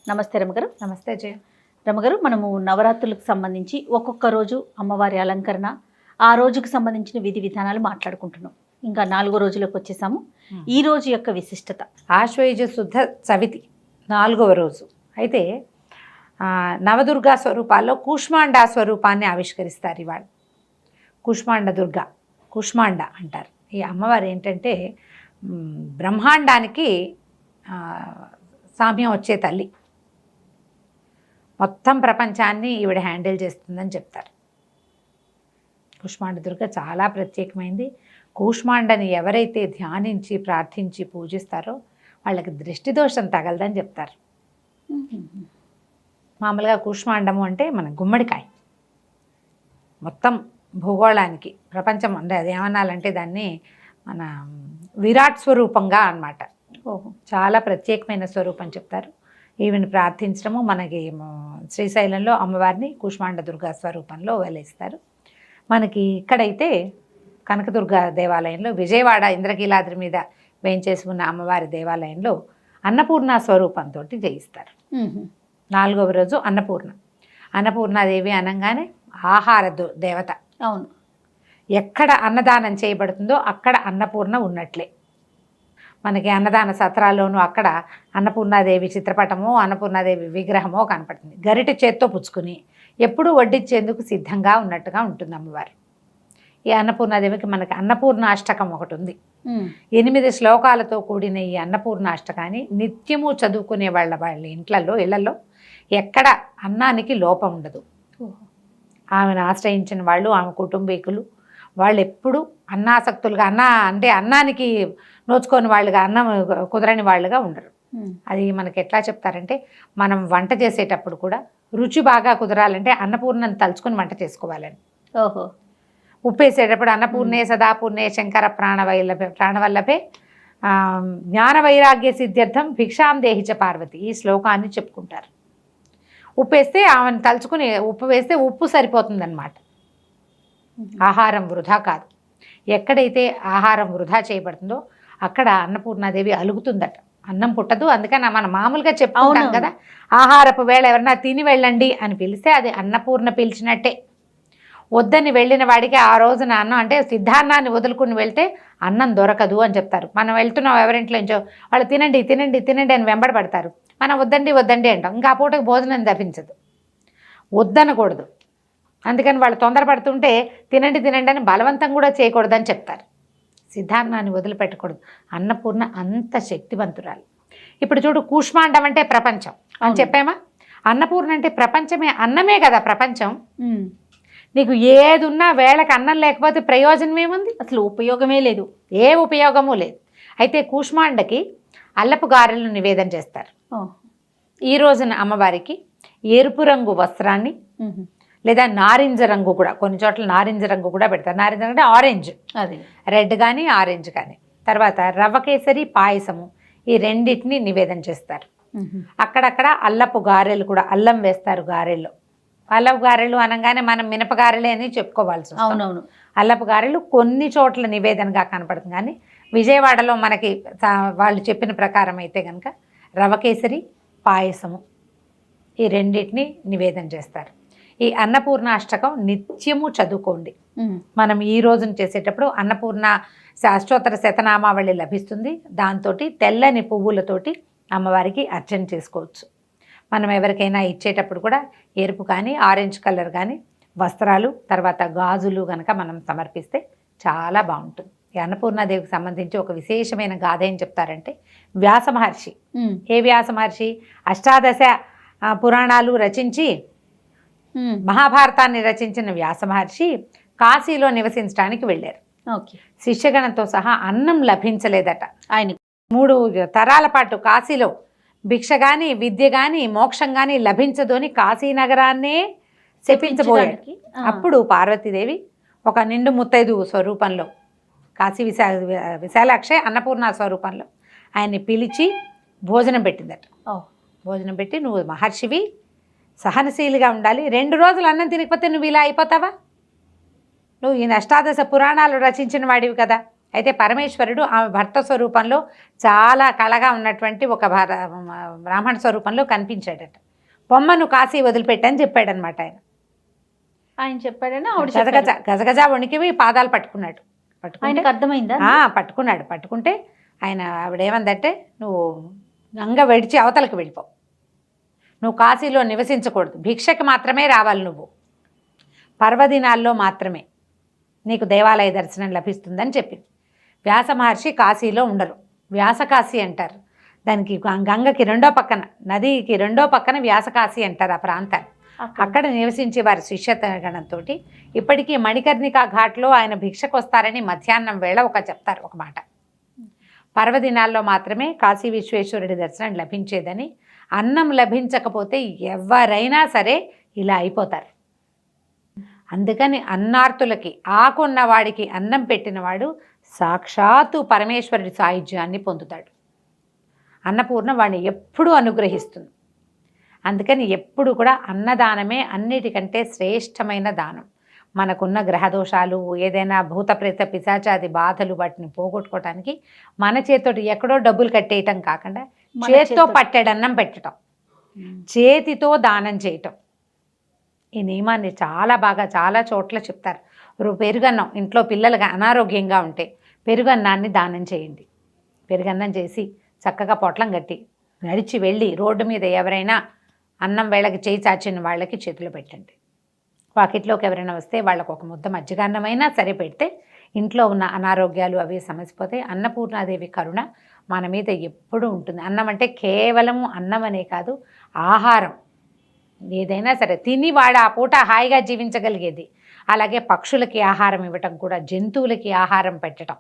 నమస్తే రమగారు. నమస్తే జయ. రమగారు, మనము నవరాత్రులకు సంబంధించి ఒక్కొక్క రోజు అమ్మవారి అలంకరణ, ఆ రోజుకు సంబంధించిన విధి విధానాలు మాట్లాడుకుంటున్నాం. ఇంకా 4వ రోజులకు వచ్చేసాము. ఈ రోజు యొక్క విశిష్టత ఆశ్వయుజ శుద్ధ చవితి 4వ రోజు. అయితే నవదుర్గా స్వరూపాల్లో కూష్మాండా స్వరూపాన్ని ఆవిష్కరిస్తారు ఇవాళ. కూష్మాండ దుర్గా, కూష్మాండ అంటారు. ఈ అమ్మవారు ఏంటంటే బ్రహ్మాండానికి సామ్యం వచ్చే తల్లి. మొత్తం ప్రపంచాన్ని ఈవిడ హ్యాండిల్ చేస్తుందని చెప్తారు. కూష్మాండ దుర్గ చాలా ప్రత్యేకమైంది. కూష్మాండని ఎవరైతే ధ్యానించి ప్రార్థించి పూజిస్తారో వాళ్ళకి దృష్టి దోషం తగలదని చెప్తారు. మామూలుగా కూష్మాండము అంటే మన గుమ్మడికాయ. మొత్తం భూగోళానికి ప్రపంచం అంటే అది ఏమనాలంటే దాన్ని మన విరాట్ స్వరూపంగా అన్నమాట. చాలా ప్రత్యేకమైన స్వరూపం చెప్తారు. ఈవిని ప్రార్థించడము మనకి శ్రీశైలంలో అమ్మవారిని కూష్మాండ దుర్గా స్వరూపంలో వెలిస్తారు. మనకి ఇక్కడైతే కనకదుర్గ దేవాలయంలో, విజయవాడ ఇంద్రకీలాద్రి మీద వేయించేసి ఉన్న అమ్మవారి దేవాలయంలో అన్నపూర్ణ స్వరూపంతో చేయిస్తారు. 4వ రోజు అన్నపూర్ణ. అన్నపూర్ణాదేవి అనగానే ఆహార దేవత. అవును. ఎక్కడ అన్నదానం చేయబడుతుందో అక్కడ అన్నపూర్ణ ఉన్నట్లే. మనకి అన్నదాన సత్రాల్లోనూ అక్కడ అన్నపూర్ణాదేవి చిత్రపటమో అన్నపూర్ణాదేవి విగ్రహమో కనపడుతుంది. గరిటె చేత్తో పుచ్చుకుని ఎప్పుడూ వడ్డించేందుకు సిద్ధంగా ఉన్నట్టుగా ఉంటుంది అమ్మవారు. ఈ అన్నపూర్ణాదేవికి మనకి అన్నపూర్ణాష్టకం ఒకటి ఉంది. 8 శ్లోకాలతో కూడిన ఈ అన్నపూర్ణాష్టకాన్ని నిత్యము చదువుకునే వాళ్ళ ఇళ్లలో ఎక్కడ అన్నానికి లోపం ఉండదు. ఆమెను ఆశ్రయించిన వాళ్ళు, ఆమె కుటుంబీకులు వాళ్ళు ఎప్పుడు అన్నాసక్తులుగా, అన్నానికి నోచుకొని వాళ్ళుగా, అన్నం కుదరని వాళ్ళుగా ఉండరు. అది మనకి ఎట్లా చెప్తారంటే, మనం వంట చేసేటప్పుడు కూడా రుచి బాగా కుదరాలంటే అన్నపూర్ణను తలుచుకొని వంట చేసుకోవాలని. ఓహో. ఉప్పు వేసేటప్పుడు అన్నపూర్ణే సదాపూర్ణే శంకర ప్రాణవల్లభే జ్ఞాన వైరాగ్య సిద్ధ్యర్థం భిక్షాం దేహిచ పార్వతి, ఈ శ్లోకాన్ని చెప్పుకుంటారు. ఉప్పు వేస్తే ఆమెను తలుచుకుని ఉప్పు వేస్తే ఉప్పు సరిపోతుందన్నమాట. ఆహారం వృధా కాదు. ఎక్కడైతే ఆహారం వృధా చేయబడుతుందో అక్కడ అన్నపూర్ణాదేవి అలుగుతుందట. అన్నం పుట్టదు. అందుకని మనం మామూలుగా చెప్పుకుంటాం కదా, ఆహారపు వేళ ఎవరన్నా తిని వెళ్ళండి అని పిలిస్తే అది అన్నపూర్ణ పిలిచినట్టే. వద్దని వెళ్ళిన వాడికి ఆ రోజున అన్నం అంటే సిద్ధాన్నాన్ని వదులుకుని వెళ్తే అన్నం దొరకదు అని చెప్తారు. మనం వెళ్తున్నాం ఎవరింట్లో నుంచో, వాళ్ళు తినండి తినండి తినండి అని వెంబడబడతారు. మనం వద్దండి వద్దండి అంటాం. ఇంకా ఆ పూటకు భోజనం లభించదు. వద్దనకూడదు. అందుకని వాళ్ళు తొందరపడుతుంటే తినండి తినండి అని బలవంతం కూడా చేయకూడదని చెప్తారు. సిద్ధాన్నాన్ని వదిలిపెట్టకూడదు. అన్నపూర్ణ అంత శక్తివంతురాలు. ఇప్పుడు చూడు, కూష్మాండం అంటే ప్రపంచం అని చెప్పామా. అన్నపూర్ణ అంటే ప్రపంచమే. అన్నమే కదా ప్రపంచం. నీకు ఏది ఉన్నా వేళకు అన్నం లేకపోతే ప్రయోజనం ఏముంది? అసలు ఉపయోగమే లేదు. ఏ ఉపయోగము లేదు. అయితే కూష్మాండకి అల్లపు గారెలను నివేదన చేస్తారు. ఈ రోజున అమ్మవారికి ఎరుపు రంగు వస్త్రాన్ని లేదా నారింజ రంగు కూడా, కొన్ని చోట్ల నారింజ రంగు కూడా పెడతారు. నారింజ అంటే ఆరెంజ్, అది రెడ్ కానీ ఆరెంజ్ కానీ. తర్వాత రవ్వ కేసరి పాయసము, ఈ రెండింటిని నివేదన చేస్తారు. అక్కడక్కడ అల్లపు గారెలు కూడా, అల్లం వేస్తారు గారెల్లో. అల్లపు గారెలు అనగానే మనం మినపగారెలే అని చెప్పుకోవాల్సి వస్తుంది. అవునవును. అల్లపు గారెలు కొన్ని చోట్ల నివేదనగా కనపడుతుంది. కానీ విజయవాడలో మనకి వాళ్ళు చెప్పిన ప్రకారం అయితే కనుక రవ్వ కేసరి పాయసము, ఈ రెండింటిని నివేదన చేస్తారు. ఈ అన్నపూర్ణాష్టకం నిత్యము చదువుకోండి. మనం ఈ రోజున చేసేటప్పుడు అన్నపూర్ణ అష్టోత్తర శతనామావళి లభిస్తుంది. దాంతో తెల్లని పువ్వులతోటి అమ్మవారికి అర్చన చేసుకోవచ్చు. మనం ఎవరికైనా ఇచ్చేటప్పుడు కూడా ఎరుపు కానీ ఆరెంజ్ కలర్ కానీ వస్త్రాలు, తర్వాత గాజులు కనుక మనం సమర్పిస్తే చాలా బాగుంటుంది. ఈ అన్నపూర్ణాదేవికి సంబంధించి ఒక విశేషమైన గాథ ఏం చెప్తారంటే, వ్యాస మహర్షి, ఏ వ్యాస మహర్షి? అష్టాదశ పురాణాలు రచించి మహాభారతాన్ని రచించిన వ్యాస మహర్షి కాశీలో నివసించడానికి వెళ్ళారు. శిష్యగణంతో సహా అన్నం లభించలేదట ఆయనకి. 3 తరాల పాటు కాశీలో భిక్ష కానీ విద్య కానీ మోక్షం కానీ లభించదు అని కాశీనగరాన్నే శపించబోయాడు. అప్పుడు పార్వతీదేవి ఒక నిండు ముత్తైదు స్వరూపంలో, కాశీ విశాలాక్ష అన్నపూర్ణ స్వరూపంలో ఆయన్ని పిలిచి భోజనం పెట్టిందట. భోజనం పెట్టి, నువ్వు మహర్షివి, సహనశీలిగా ఉండాలి. 2 రోజులు అన్నం తినకపోతే నువ్వు ఇలా అయిపోతావా? నువ్వు ఈ అష్టాదశ పురాణాలు రచించిన వాడివి కదా, అయితే పరమేశ్వరుడు ఆమె భర్త స్వరూపంలో చాలా కళగా ఉన్నటువంటి ఒక బ్రాహ్మణ స్వరూపంలో కనిపించాడట. బొమ్మను కాశీ వదిలిపెట్టని చెప్పాడనమాట ఆయన. ఆయన చెప్పాడని ఆవిడ గజగజ గజగజ వణికి పాదాలు పట్టుకున్నాడు. ఆయనకు అర్థమైందా? పట్టుకున్నాడు. పట్టుకుంటే ఆయన ఆవిడేమందంటే, నువ్వు గంగ విడిచి అవతలకు వెళ్ళిపో, నువ్వు కాశీలో నివసించకూడదు, భిక్షకి మాత్రమే రావాలి, నువ్వు పర్వదినాల్లో మాత్రమే నీకు దేవాలయ దర్శనం లభిస్తుందని చెప్పింది. వ్యాస మహర్షి కాశీలో ఉండరు, వ్యాసకాశీ అంటారు దానికి. గంగకి రెండో పక్కన, నదికి రెండో పక్కన వ్యాసకాశీ అంటారు ఆ ప్రాంతాన్ని. అక్కడ నివసించే వారి శిష్యగణంతో ఇప్పటికీ మణికర్ణికా ఘాట్లో ఆయన భిక్షకు వస్తారని మధ్యాహ్నం వేళ చెప్తారు ఒక మాట. పర్వదినాల్లో మాత్రమే కాశీ విశ్వేశ్వరుడి దర్శనం లభించేదని, అన్నం లభించకపోతే ఎవరైనా సరే ఇలా అయిపోతారు. అందుకని అన్నార్తులకి, ఆకున్న వాడికి అన్నం పెట్టినవాడు సాక్షాత్తు పరమేశ్వరుడి సాయుధ్యాన్ని పొందుతాడు. అన్నపూర్ణ వాడిని ఎప్పుడూ అనుగ్రహిస్తుంది. అందుకని ఎప్పుడు కూడా అన్నదానమే అన్నిటికంటే శ్రేష్టమైన దానం. మనకున్న గ్రహదోషాలు, ఏదైనా భూత ప్రేత పిశాచాది బాధలు, వాటిని పోగొట్టుకోవటానికి మన చేతితోటి ఎక్కడో డబ్బులు కట్టేయటం కాకుండా చేతితో పట్టెడన్నం పెట్టడం, చేతితో దానం చేయటం. ఈ నియమాన్ని చాలా బాగా చాలా చోట్ల చెప్తారు. పెరుగన్నం, ఇంట్లో పిల్లలు అనారోగ్యంగా ఉంటే పెరుగన్నాన్ని దానం చేయండి. పెరుగన్నం చేసి చక్కగా పొట్లం కట్టి నడిచి వెళ్ళి రోడ్డు మీద ఎవరైనా అన్నం వేళకి చేయి చాచిన వాళ్ళకి చేతులు పెట్టండి. వాకిట్లోకి ఎవరైనా వస్తే వాళ్ళకు ఒక ముద్ద మజ్జిగన్నమైనా సరే పెడితే ఇంట్లో ఉన్న అనారోగ్యాలు అవి సమసిపోతాయి. అన్నపూర్ణాదేవి కరుణ మన మీద ఎప్పుడూ ఉంటుంది. అన్నం అంటే కేవలము అన్నం అనే కాదు, ఆహారం ఏదైనా సరే తిని వాడు ఆ పూట హాయిగా జీవించగలిగేది. అలాగే పక్షులకి ఆహారం ఇవ్వటం కూడా, జంతువులకి ఆహారం పెట్టడం,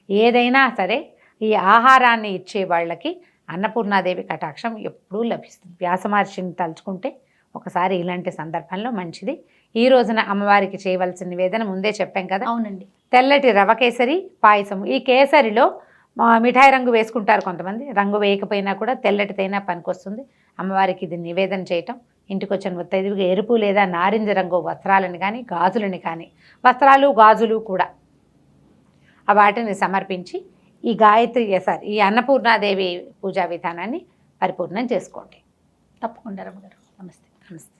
ఏదైనా సరే ఈ ఆహారాన్ని ఇచ్చే వాళ్ళకి అన్నపూర్ణాదేవి కటాక్షం ఎప్పుడూ లభిస్తుంది. వ్యాస మహర్షిని తలుచుకుంటే ఒకసారి ఇలాంటి సందర్భంలో మంచిది. ఈ రోజున అమ్మవారికి చేయవలసిన నివేదన ముందే చెప్పాం కదా. అవునండి. తెల్లటి రవ కేసరి పాయసము. ఈ కేసరిలో మిఠాయి రంగు వేసుకుంటారు కొంతమంది, రంగు వేయకపోయినా కూడా తెల్లటిదైనా పనికొస్తుంది. అమ్మవారికి ఇది నివేదన చేయటం, ఇంటికి వచ్చిన ముత్తైదువుగా ఎరుపు లేదా నారింజ రంగు వస్త్రాలను కానీ గాజులని కానీ, వస్త్రాలు గాజులు కూడా వాటిని సమర్పించి ఈ అన్నపూర్ణాదేవి పూజా విధానాన్ని పరిపూర్ణం చేసుకోండి. తప్పకుండా రమ్మగారు. నమస్తే. నమస్తే.